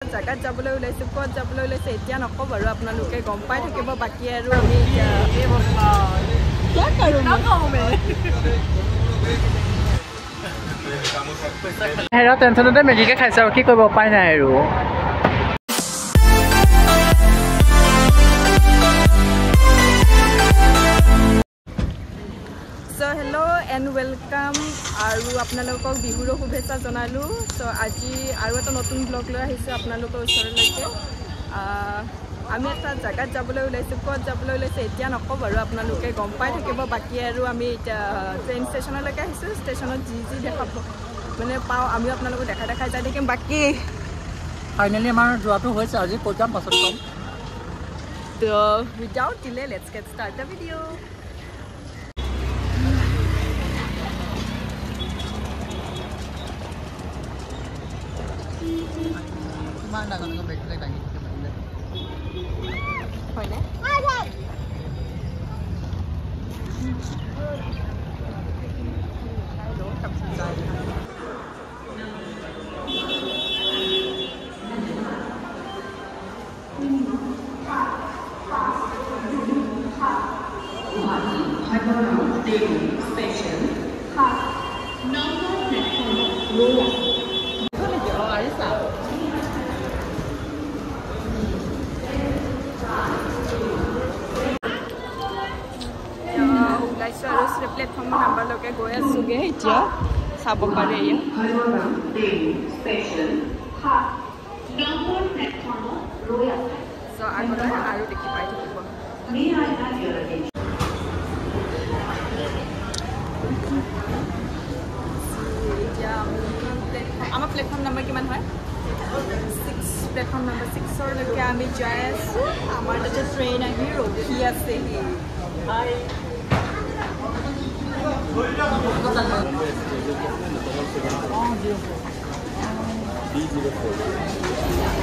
জাগাত যাবলৈ ওলাইছো ক'ত যাবলৈ ওলাইছে এতিয়া নকওঁ বাৰু আপোনালোকে গম পাই থাকিব বাকি আৰু আমি क्या करूं হেৰা টেনচনতে মেগীকে খাইছে আৰু কি কৰিব উপায় নাই আৰু So hello and welcome আৰু আপোনালোকক বিহুৰ শুভেচ্ছা জনালো so আজি আৰু এটা নতুন ব্লগ লৈ আহিছো আপোনালোকৰ ওচৰলৈকে আমি এটা জাগাত যাবলৈ ওলাইছো ক'ত যাবলৈ ওলাইছে এতিয়া নকওঁ বাৰু আপোনালোকে গম পাই থাকিব বাকি আৰু আমি এতিয়া ট্ৰেইন ষ্টেচনলৈকে আহিছো ষ্টেচনত যি দেখাব মানে পাওঁ আমি আপোনালোকক দেখাই যাই থাকিম বাকি ফাইনেলি আমাৰ যোৱাটো হৈছে আজি ক'ত যাম পাছত কম so without delay let's get start the video Mana kan kau baik lagi kita benda. Thôi nè. Hai đổ cầm dài. Station. Number platform. Platform নাম্বাৰলৈকে গৈ আছোগে এতিয়া চাব পাৰে আগলৈ আৰু দেখি পাই থাকিব এতিয়া আমাৰ প্লেটফৰ্ম নাম্বাৰ কিমান হয় 6 প্লেটফৰ্ম নাম্বাৰ 6লৈকে আমি যাই আছো আমাৰ তাতে ট্ৰেইন আহি ৰখি আছেহি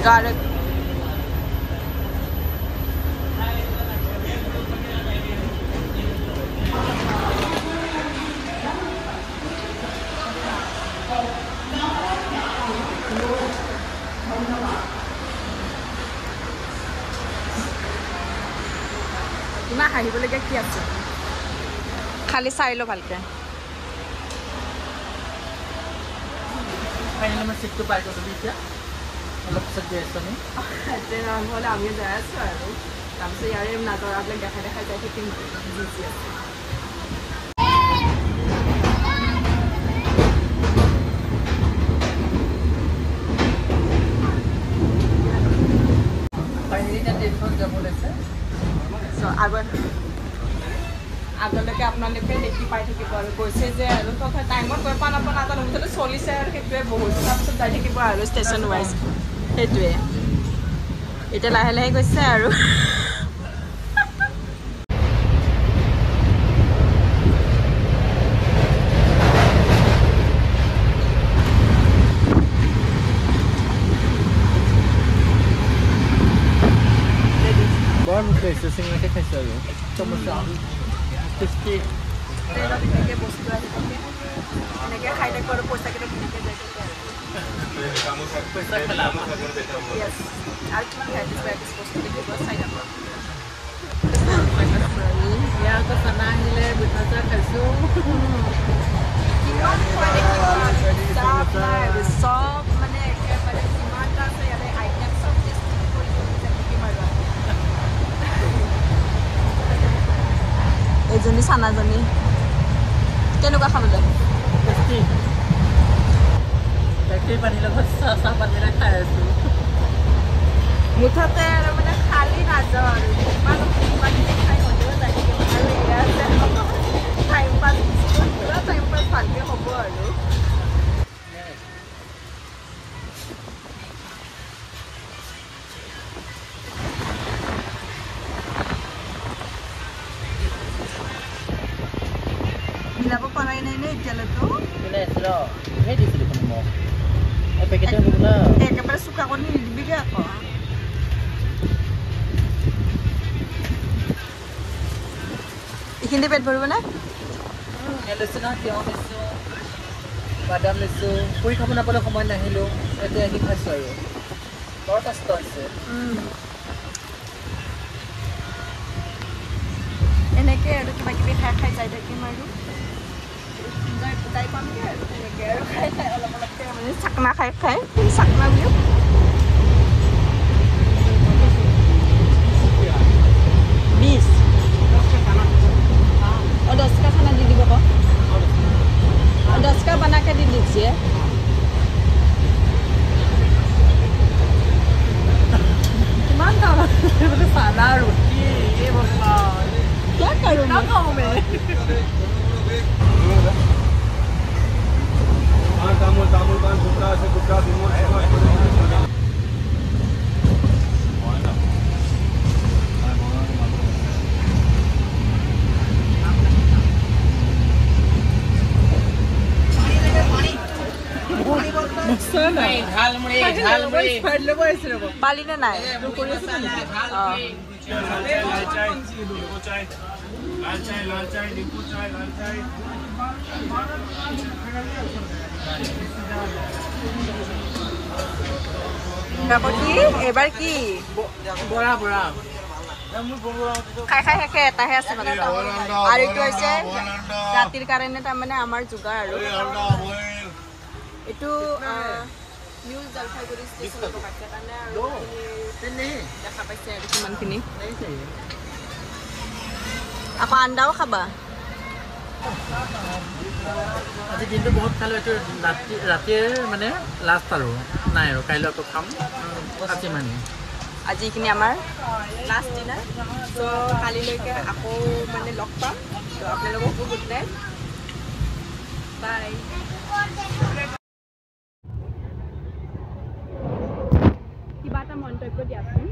Got it. ইমান হাঁহিবলগীয়া কি আছে খালি চাই লো ভালকে ফাইনেলি মই সিটটো পাই গ'লো এতিয়া অলপ পিছত গৈ আছো আমি নহ'লে আমিও যাই আছো আৰু তাৰপিছত ইয়াৰে নাজৰাবিলাক দেখাই যাই থাকিম বিজি আছে ফাইনেলি টেনচন যাব লৈছে চ' আগলৈকে আপোনালোকে দেখি পাই থাকিব আৰু কৈছে যে আৰু টাইমত গৈ পোৱা নাপাওঁ নাজানো মুঠতে চলিছে আৰু সেইটোৱে বহুত তাৰপিছত যাই থাকিব আৰু ষ্টেচন ৱাইজ সেইটোৱে এতিয়া লাহে লাহে গৈছে আৰু বৰ খাইছে চিঙাকে খাইছে আৰু সমস্যা টেষ্টি তেনেকৈ বস্তু আহি থাকে এনেকৈ খাই থাকিব আৰু পইচাকেইটা ধুনীয়াকৈ যাই থাকে পইচা খেলাম য়েছ আৰু কিমান ভেৰাইটিছ বস্তু দেখিব চাই যাব ইয়াৰ আকৌ চানা আহিলে বুটা চাহ খাইছোঁ চব মানে একেবাৰে যিমানটা আছে ইয়াতে আইটেম চব টেষ্টি কৰি থাকিম আৰু এইজনী চানাজনী কেনেকুৱা খাবলৈ টেষ্টি গাখীৰ পানীৰ লগত চাহ পানীৰে খাই আছোঁ মুঠতে আৰু মানে খালী নাযাওঁ আৰু ইমানখিনি খাই হ'লেও যাই থাকিম আৰু এয়া টাইম পাছ পুৰা টাইম পাছ ভালকৈ হ'ব আৰু মিলাব পৰাই নাই নে এতিয়ালৈকে একেবাৰে চোকা কৰি নিদিবিগৈ আকৌ এইখিনি পেট ভৰিবনে বাদাম লৈছোঁ পুৰি খাব নাপালে সময় নাহিলোঁ ইয়াতে আহি খাইছোঁ আৰু বৰ কষ্ট আছে এনেকৈ আৰু কিবা কিবি খাই খাই যাই থাকিম আৰু যাই পামগৈ আৰু তেনেকৈ আৰু খাই খাই অলপ অলপকৈ মানে চাকনা খাই খাই চাকনা বুলিও 20 और 10 का खाना दीदी बाबा और 10 का बना के दे दीजिए किमान का मतलब सादा रोटी ये बोलना क्या करूं ना खाऊं मैं तामुल पान गुटखा से गुटखा दिमो पाली ने ना এবাৰ কি বৰা বৰা খাই খাই শেষে এটাহে আছে মানে আৰু এইটো হৈছে ৰাতিৰ কাৰণে তাৰমানে আমাৰ যোগাৰ আৰু এইটো নিউ জলপাইগুৰি ষ্টেচনৰ কাষে কাৰণে আৰু দেখা পাইছে আৰু কিমানখিনি আকৌ আন্দাও খাবা আজি দিনটো বহুত খালো এইটো ৰাতিৰ মানে লাষ্ট আৰু নাই আৰু কাইলৈ আকৌ খাম আজি মানে আজি এইখিনি আমাৰ লাষ্ট ডিনাৰ তো কালিলৈকে আকৌ মানে লগ পাম তো আপোনালোককো গুড নাইট বাই কিবা এটা মন্তব্য দিয়াচোন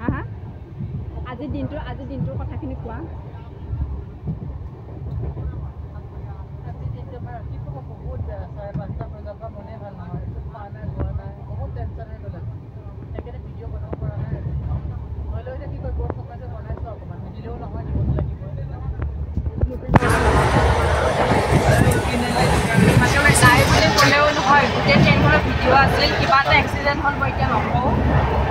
হা হা আজিৰ দিনটোৰ কথাখিনি কোৱা ভিডিঅ' আছিল কিবা এটা এক্সিডেণ্ট হ'ল মই এতিয়া নকওঁ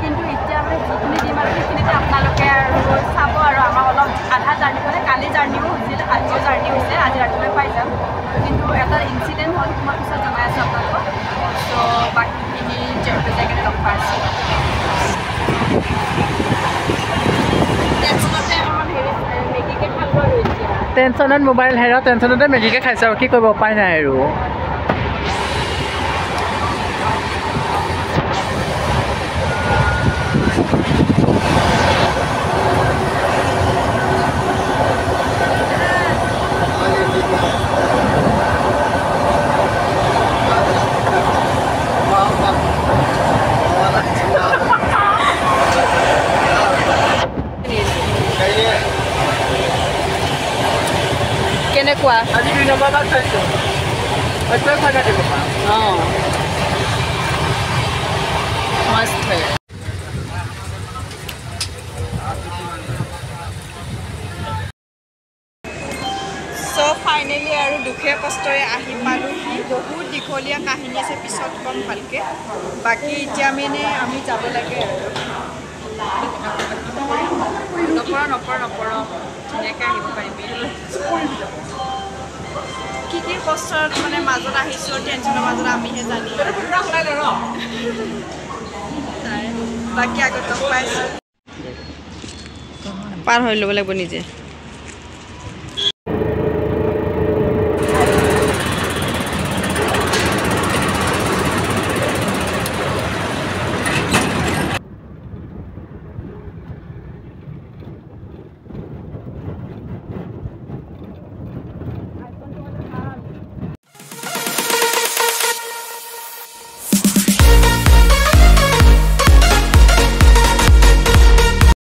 কিন্তু এতিয়া মানে যিখিনি দিম আৰু সেইখিনিতে আপোনালোকে আৰু চাব আৰু আমাক অলপ আধা জাৰ্ণি মানে কালি জাৰ্ণিও হৈছিল আজিও জাৰ্ণি হৈছে আজি ৰাতিপুৱাই পাই যাম কিন্তু এটা ইনচিডেণ্ট হ'ল মই পিছত জনাই আছোঁ আপোনালোকক ত' বাকীখিনি যিহেতু জেগাতে লগ পাই আছোঁ মেগীকে খালোঁ আৰু এতিয়া টেনশ্যনত মোবাইল হেৰা টেনশ্যনতে মেগীকে খাইছে আৰু কি কৰিব উপায় নাই আৰু কেনেকুৱা আজি 2 নম্বৰ বাৰ খাইছোঁ একোৱে খাই দিব অঁ মস্ত চ' ফাইনেলি আৰু দুখে কষ্টৰে আহি পালোহি বহুত দীঘলীয়া কাহিনী আছে পিছত কম ভালকৈ বাকী এতিয়া মানে আমি যাব লাগে আৰু নপৰ ধুনীয়াকৈ আহিব পাৰিবি কি কি কষ্টত মানে মাজত আহিছোঁ টেনশ্যনৰ মাজত আমিহে জানি বাকী আগত লগ পাইছোঁ পাৰ হৈ ল'ব লাগিব নিজে